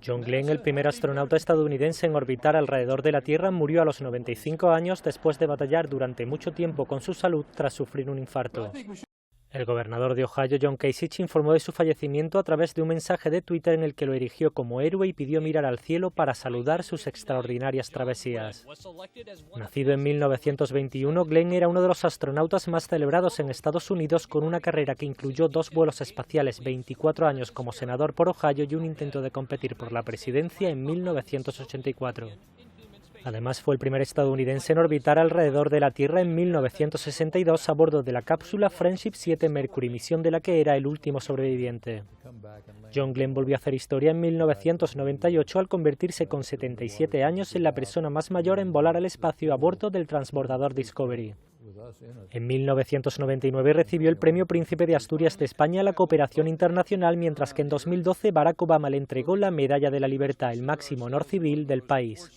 John Glenn, el primer astronauta estadounidense en orbitar alrededor de la Tierra, murió a los 95 años después de batallar durante mucho tiempo con su salud tras sufrir un infarto. El gobernador de Ohio, John Kasich, informó de su fallecimiento a través de un mensaje de Twitter en el que lo erigió como héroe y pidió mirar al cielo para saludar sus extraordinarias travesías. Nacido en 1921, Glenn era uno de los astronautas más celebrados en Estados Unidos, con una carrera que incluyó 2 vuelos espaciales, 24 años como senador por Ohio y un intento de competir por la presidencia en 1984. Además, fue el primer estadounidense en orbitar alrededor de la Tierra en 1962 a bordo de la cápsula Friendship 7 Mercury, misión de la que era el último sobreviviente. John Glenn volvió a hacer historia en 1998 al convertirse con 77 años en la persona más mayor en volar al espacio a bordo del transbordador Discovery. En 1999 recibió el Premio Príncipe de Asturias de España a la cooperación internacional, mientras que en 2012 Barack Obama le entregó la Medalla de la Libertad, el máximo honor civil del país.